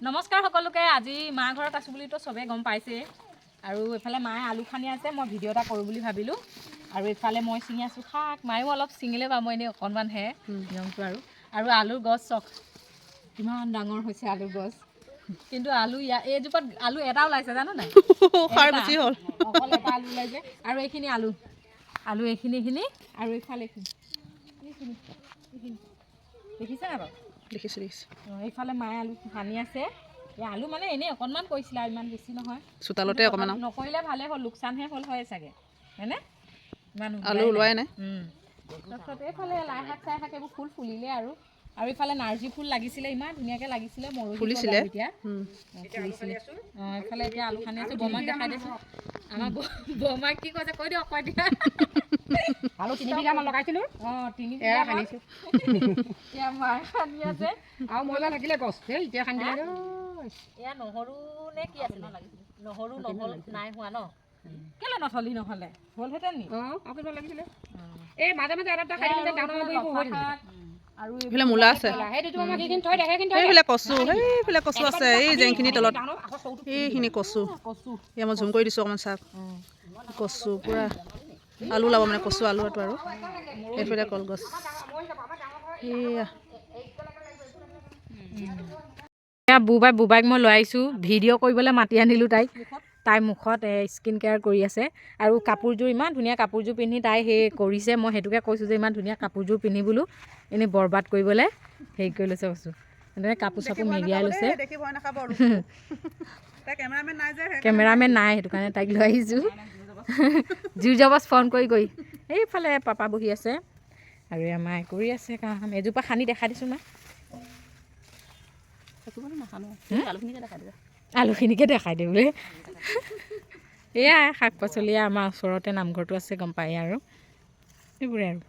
নমস্কাৰ সকলোকে। আজি মা ঘৰত আছোঁ বুলি তো চবেই গম পাইছে। আৰু এইফালে মায়ে আলু খানি আছে, মই ভিডিঅ' এটা কৰোঁ বুলি ভাবিলোঁ। আৰু এইফালে মই ছিঙি আছোঁ শাক, মায়েও অলপ ছিঙিলে বাৰু, মই এনেই অকণমানহে নিয়মটো। আৰু আলুৰ গছ চক কিমান ডাঙৰ হৈছে আলুৰ গছ, কিন্তু আলু এইজোপাত আলু এটা ওলাইছে জানো নাই, বেছি হ'ল, অকল এটা আলু ওলাইছে। আৰু এইখিনি আলু এইখিনি আৰু এইফালে এইখিনি দেখিছে নাই বাৰু? দেখিছোঁ। এইফালে মায়ে আলু সানি আছে। আলু মানে এনেই অকণমান কৰিছিলে, ইমান বেছি নহয়, চোতালতে অকণমান নকৰিলে ভালে হ'ল, লোকচানহে হ'ল হয় চাগে, হয়নে? ইমান আলু ওলোৱাই নাই। তাৰপিছত এইফালে লাই শাক চাই শাক এইবোৰ ফুল ফুলিলে। আৰু এইফালে নাৰ্জী ফুল লাগিছিলে, ইমান ধুনীয়াকৈ লাগিছিলে, ফুলিছিলে এতিয়া ফুলিছিলে। এইফালে এতিয়া আলু খানি আছোঁ, বৰমাক দেখাই দিছোঁ। আমাৰ বৰমাক কি কৈছে কৈ দিয়ক, কৈ দিয়া। আলু 3 বিঘামান লগাইছিলোঁ, 3 বিঘা খান্দিছোঁ। এতিয়া মায়ে খান্দি আছে, আৰু মইলা লাগিলে গছ এতিয়া খান্দিলে। এয়া নহৰু নে কি আছে? নহৰু নহ'ল, নাই হোৱা ন? কেলে নথলি? নহ'লে হ'লহেঁতেন নি? আপোনাৰ লাগিছিলে এই মাজে মাজে এটা খাই দিলে ডাঙৰ হৈ শাক। আৰু এইফালে মূলা আছে, সেইফালে কচু, সেইফালে কচু আছে, এই জেংখিনিৰ তলত এইখিনি কচু। এয়া মই ঝুম কৰি দিছোঁ অকণমান চাওক, কচু পূৰা আলু ওলাব মানে, কচু আলুটো। আৰু এইফালে কলগছ, এয়া বুবাইক মই লৈ আহিছোঁ, ভিডিঅ' কৰিবলৈ মাতি আনিলোঁ তাইৰ মুখত স্কিন কেয়াৰ কৰি আছে। আৰু কাপোৰযোৰ ইমান ধুনীয়া কাপোৰযোৰ পিন্ধি তাই সেই কৰিছে, মই সেইটোকে কৈছোঁ যে ইমান ধুনীয়া কাপোৰযোৰ পিন্ধি বোলো এনেই বৰবাদ কৰিবলৈ হেৰি কৰি লৈছে কৈছোঁ। এনেকৈ কাপোৰ চাপোৰ মেৰিয়াই লৈছে। কেমেৰামেন নাই, সেইটো কাৰণে তাইক লৈ আহিছোঁ। জোৰ জবজ ফোন কৰি এইফালে পাপা বহি আছে, আৰু আমাৰ কৰি আছে কাম। এজোপা সানি দেখাই দিছোঁ না, আলুখিনিকে দেখাই দিওঁ বোলে। এয়াই শাক পাচলি, আমাৰ ওচৰতে নামঘৰটো আছে, গম পায় আৰু সেইবোৰে আৰু।